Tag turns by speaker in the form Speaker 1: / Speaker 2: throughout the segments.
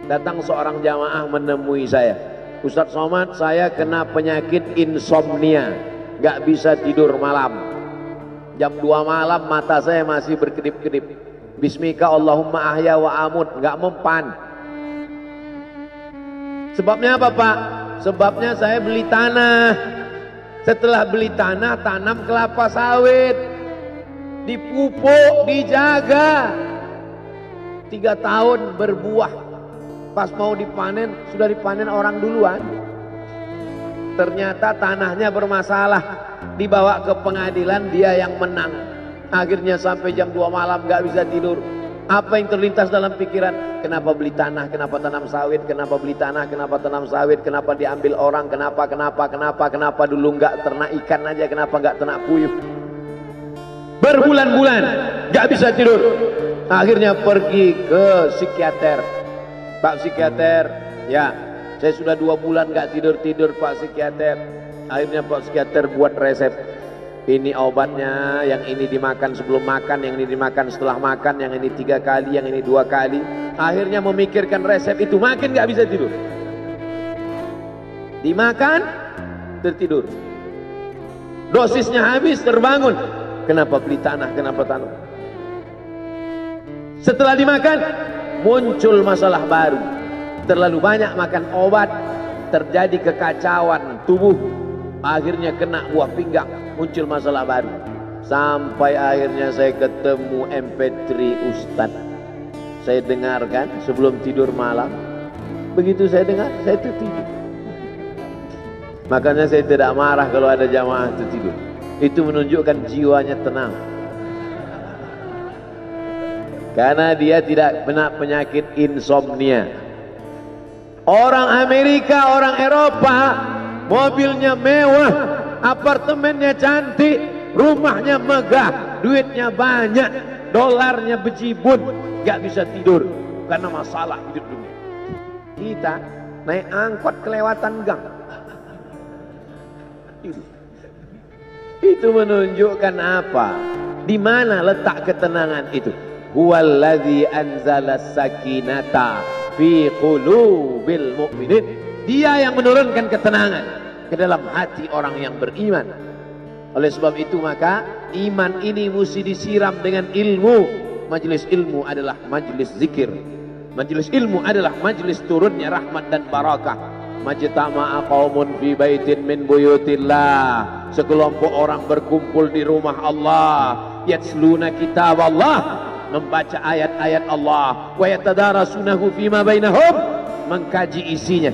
Speaker 1: datang seorang jamaah menemui saya. Ustadz Somad, saya kena penyakit insomnia, gak bisa tidur malam. Jam 2 malam mata saya masih berkedip-kedip. Bismika Allahumma ahya wa amut, gak mempan. Sebabnya apa Pak? Sebabnya saya beli tanah. Setelah beli tanah, tanam kelapa sawit, dipupuk, dijaga, 3 tahun berbuah. Pas mau dipanen, sudah dipanen orang duluan. Ternyata tanahnya bermasalah, dibawa ke pengadilan, dia yang menang. Akhirnya sampai jam 2 malam gak bisa tidur. Apa yang terlintas dalam pikiran? Kenapa beli tanah, kenapa tanam sawit, kenapa beli tanah, kenapa tanam sawit, kenapa diambil orang, kenapa dulu gak ternak ikan aja, kenapa gak ternak puyuh. Berbulan-bulan gak bisa tidur. Akhirnya pergi ke psikiater. Pak psikiater, ya saya sudah 2 bulan gak tidur-tidur Pak psikiater. Akhirnya Pak psikiater buat resep. Ini obatnya, yang ini dimakan sebelum makan, yang ini dimakan setelah makan, yang ini 3 kali, yang ini 2 kali. Akhirnya memikirkan resep itu, makin gak bisa tidur. Dimakan, tertidur. Dosisnya habis, terbangun. Kenapa beli tanah, kenapa tanam? Setelah dimakan, muncul masalah baru. Terlalu banyak makan obat, terjadi kekacauan tubuh. Akhirnya kena buah pinggang, muncul masalah baru. Sampai akhirnya saya ketemu MP3 Ustadz. Saya dengarkan sebelum tidur malam. Begitu saya dengar, saya tertidur. Makanya saya tidak marah kalau ada jamaah tertidur. Itu menunjukkan jiwanya tenang. Karena dia tidak kena penyakit insomnia. Orang Amerika, orang Eropa, mobilnya mewah, apartemennya cantik, rumahnya megah, duitnya banyak, dolarnya bejibun, gak bisa tidur karena masalah hidup dunia. Kita naik angkot kelewatan gang. Itu menunjukkan apa? Di mana letak ketenangan itu? Huwallazi anzala sakinata fi qulubil mu'minin. Dia yang menurunkan ketenangan ke dalam hati orang yang beriman. Oleh sebab itu maka iman ini mesti disiram dengan ilmu. Majelis ilmu adalah majelis zikir. Majelis ilmu adalah majelis turunnya rahmat dan barakah. Majtama'a qaumun fi baitin min buyutillah. Sekelompok orang berkumpul di rumah Allah. Yatsluna kitab Allah, membaca ayat-ayat Allah, wa yatadarasunahu fima bainahum, mengkaji isinya.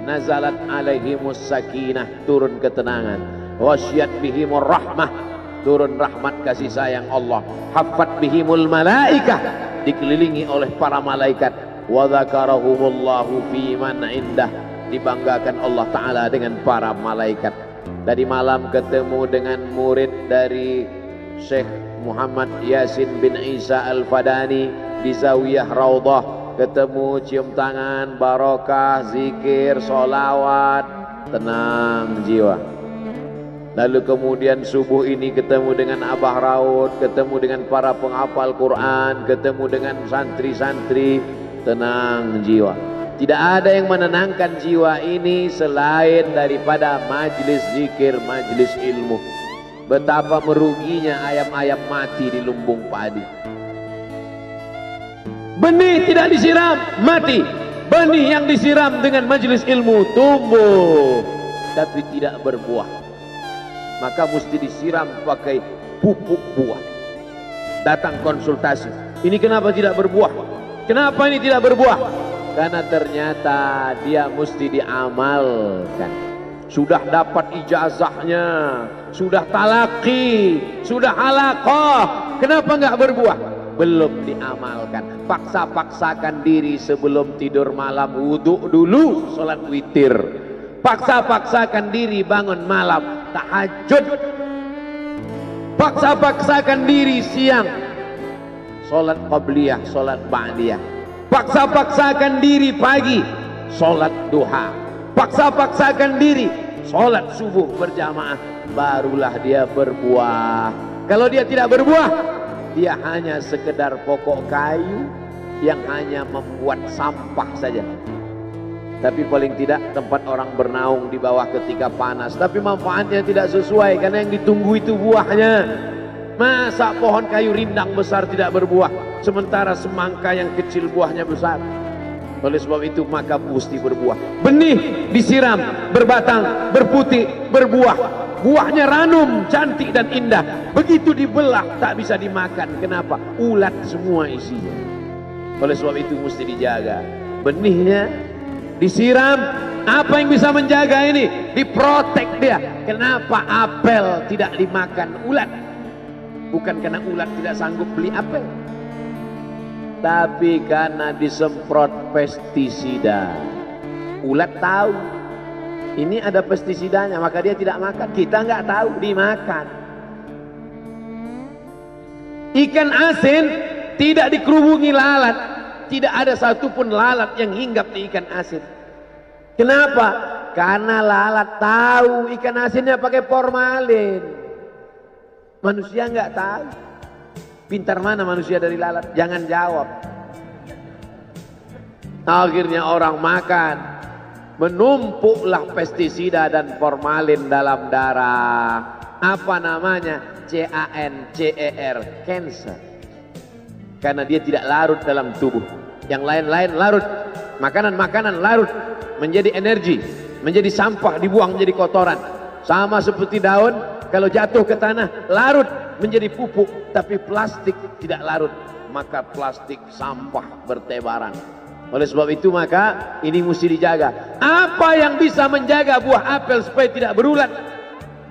Speaker 1: Nazalat alaihimus sakinah, turun ketenangan. Wasyat bihimur rahmah, turun rahmat kasih sayang Allah. Haffat bihimul malaikah, dikelilingi oleh para malaikat. Wa dzakarahumullahu fi man indah, dibanggakan Allah Ta'ala dengan para malaikat. Tadi malam ketemu dengan murid dari Syekh Muhammad Yasin bin Isa Al-Fadani di Zawiyah Raudhah. Ketemu, cium tangan, barokah, zikir, sholawat, tenang jiwa. Lalu kemudian subuh ini ketemu dengan Abah Raud, ketemu dengan para penghafal Quran, ketemu dengan santri-santri, tenang jiwa. Tidak ada yang menenangkan jiwa ini selain daripada majelis zikir, majelis ilmu. Betapa meruginya ayam-ayam mati di lumbung padi. Benih tidak disiram, mati. Benih yang disiram dengan majelis ilmu tumbuh, tapi tidak berbuah. Maka mesti disiram pakai pupuk buah. Datang konsultasi, ini kenapa tidak berbuah? Kenapa ini tidak berbuah? Karena ternyata dia mesti diamalkan. Sudah dapat ijazahnya, sudah talaki, sudah halaqah, kenapa nggak berbuah? Belum diamalkan. Paksa-paksakan diri sebelum tidur malam, wudhu dulu, sholat witir. Paksa-paksakan diri bangun malam, tahajud. Paksa-paksakan diri siang, sholat qabliyah, sholat ba'diyah. Paksa-paksakan diri pagi, sholat duha. Paksa-paksakan diri, sholat subuh berjamaah. Barulah dia berbuah. Kalau dia tidak berbuah, dia hanya sekedar pokok kayu, yang hanya membuat sampah saja. Tapi paling tidak tempat orang bernaung di bawah ketika panas, tapi manfaatnya tidak sesuai karena yang ditunggu itu buahnya. Masa pohon kayu rindang besar tidak berbuah, sementara semangka yang kecil buahnya besar? Oleh sebab itu maka mesti berbuah. Benih disiram, berbatang, berputih, berbuah. Buahnya ranum, cantik dan indah. Begitu dibelah tak bisa dimakan. Kenapa? Ulat semua isinya. Oleh sebab itu mesti dijaga. Benihnya disiram. Apa yang bisa menjaga ini? Diprotek dia. Kenapa apel tidak dimakan ulat? Bukan karena ulat tidak sanggup beli apel, tapi karena disemprot pestisida. Ulat tahu ini ada pestisidanya, maka dia tidak makan. Kita nggak tahu, dimakan. Ikan asin tidak dikerubungi lalat. Tidak ada satupun lalat yang hinggap di ikan asin. Kenapa? Karena lalat tahu ikan asinnya pakai formalin. Manusia nggak tahu. Pintar mana manusia dari lalat? Jangan jawab. Akhirnya orang makan, menumpuklah pestisida dan formalin dalam darah. Apa namanya? CANCER, cancer. Karena dia tidak larut dalam tubuh. Yang lain-lain larut. Makanan-makanan larut menjadi energi, menjadi sampah, dibuang menjadi kotoran. Sama seperti daun, kalau jatuh ke tanah larut menjadi pupuk, tapi plastik tidak larut, maka plastik sampah bertebaran. Oleh sebab itu maka ini mesti dijaga. Apa yang bisa menjaga buah apel supaya tidak berulat?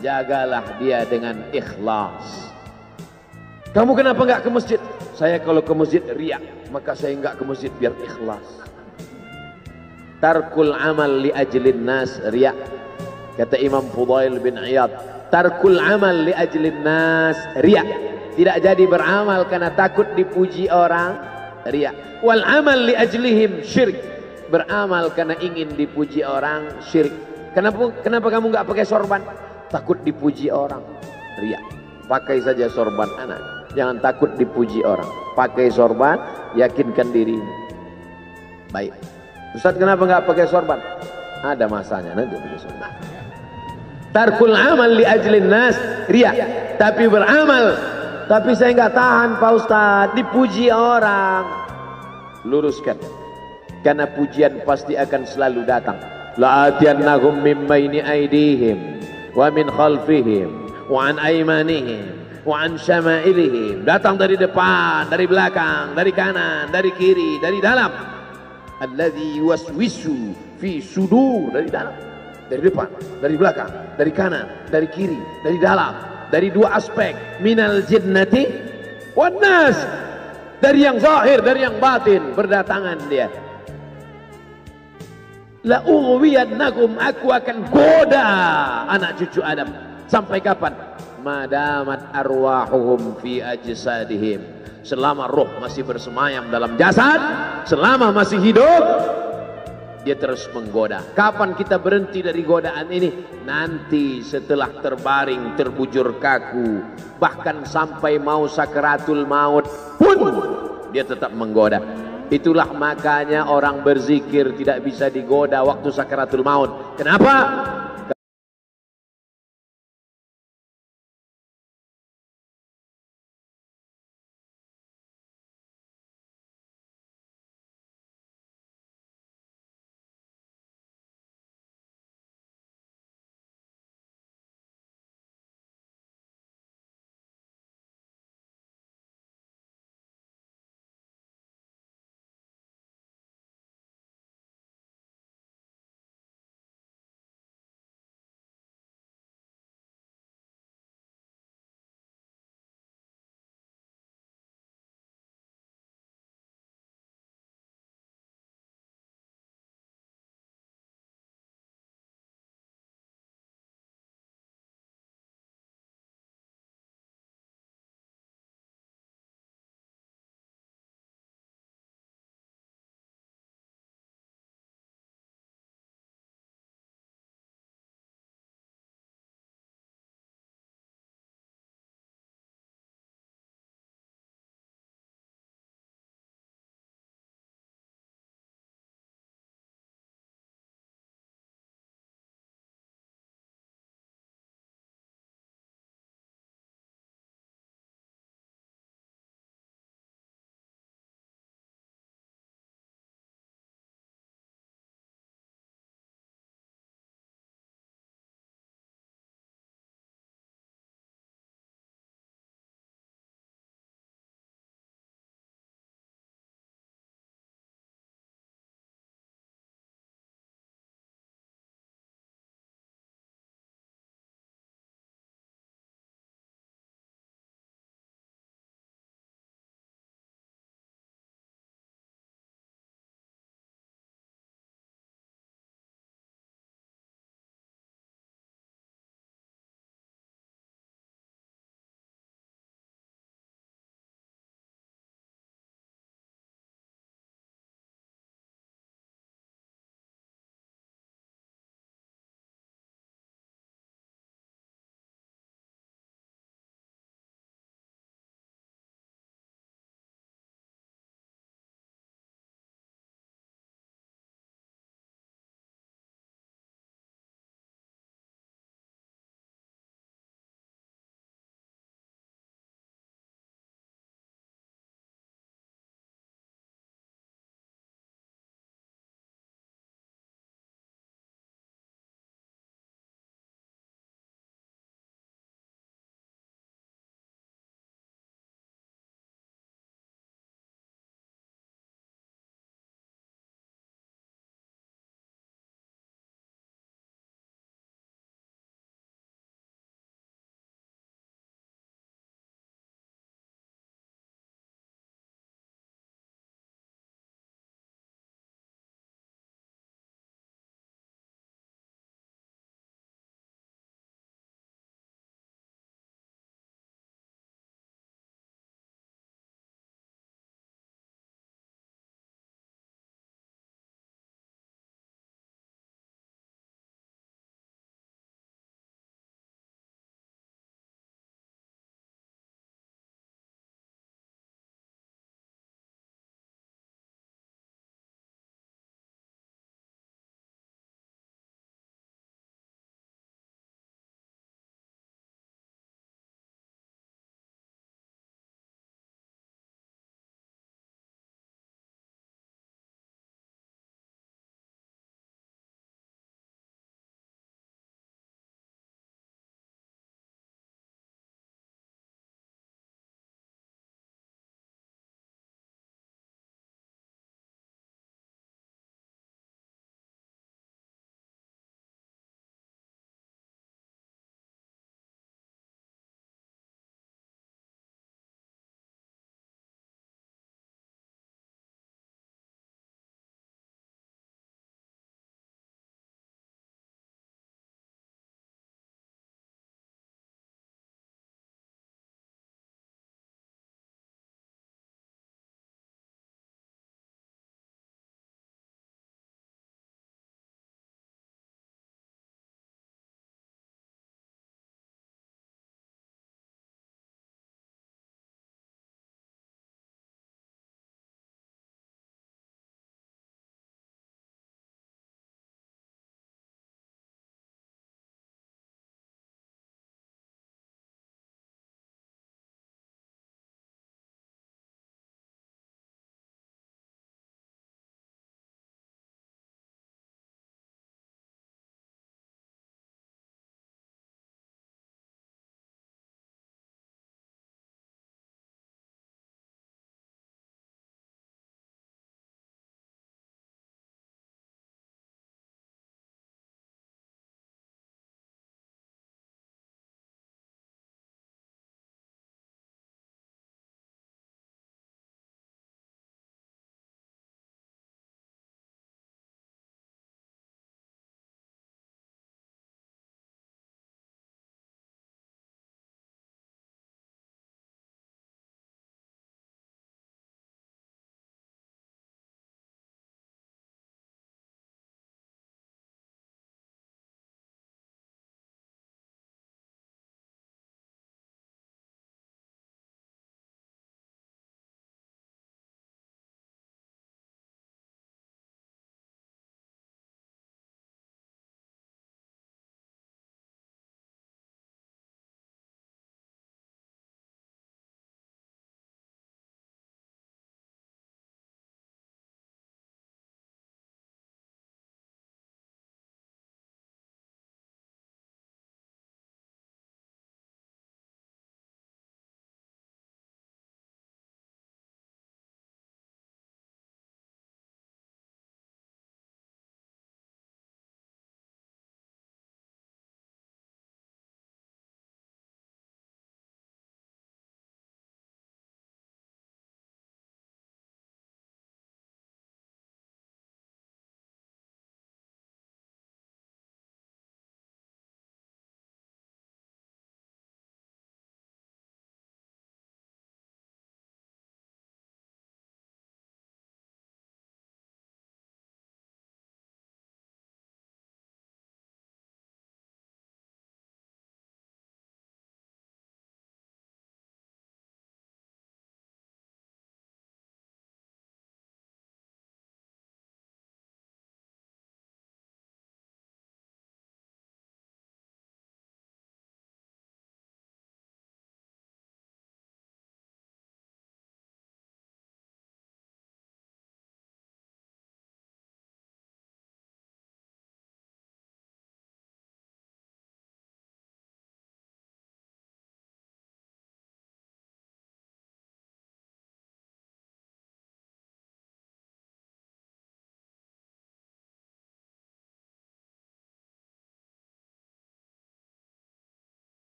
Speaker 1: Jagalah dia dengan ikhlas. Kamu kenapa nggak ke masjid? Saya kalau ke masjid riak, maka saya nggak ke masjid biar ikhlas. Tarkul amal li ajlin nas riak. Kata Imam Fudail bin Iyad, tarkul amal li ajlin nas riak. Tidak jadi beramal karena takut dipuji orang, riak. Wal amal li ajlihim syirik. Beramal karena ingin dipuji orang, syirik. Kenapa kamu nggak pakai sorban? Takut dipuji orang, riak. Pakai saja sorban anak, jangan takut dipuji orang. Pakai sorban, yakinkan dirimu. Baik. Ustaz, kenapa nggak pakai sorban? Ada masanya nanti pakai sorban. Tarkul amal li ajlin nas riya. Tapi beramal, tapi saya nggak tahan Pak Ustaz, dipuji orang. Luruskan, karena pujian pasti akan selalu datang. La'atiyannahum min baini aydihim wa min khalfihim wa an aymanihim wa an syama'ilihim. Datang dari depan, dari belakang, dari kanan, dari kiri, dari dalam. Alladzi yuwaswisu fi sudur, dari dalam, dari depan, dari belakang, dari kanan, dari kiri, dari dalam, dari dua aspek, minal jinnati wan nas, dari yang zahir, dari yang batin, berdatangan dia. La ughwiyannakum, aku akan goda anak cucu Adam. Sampai kapan? Madamat arwahuhum fi ajsadihim. Selama roh masih bersemayam dalam jasad, selama masih hidup, dia terus menggoda. Kapan kita berhenti dari godaan ini? Nanti setelah terbaring, terbujur kaku, bahkan sampai mau sakaratul maut pun dia tetap menggoda. Itulah makanya orang berzikir tidak bisa digoda waktu sakaratul maut. Kenapa?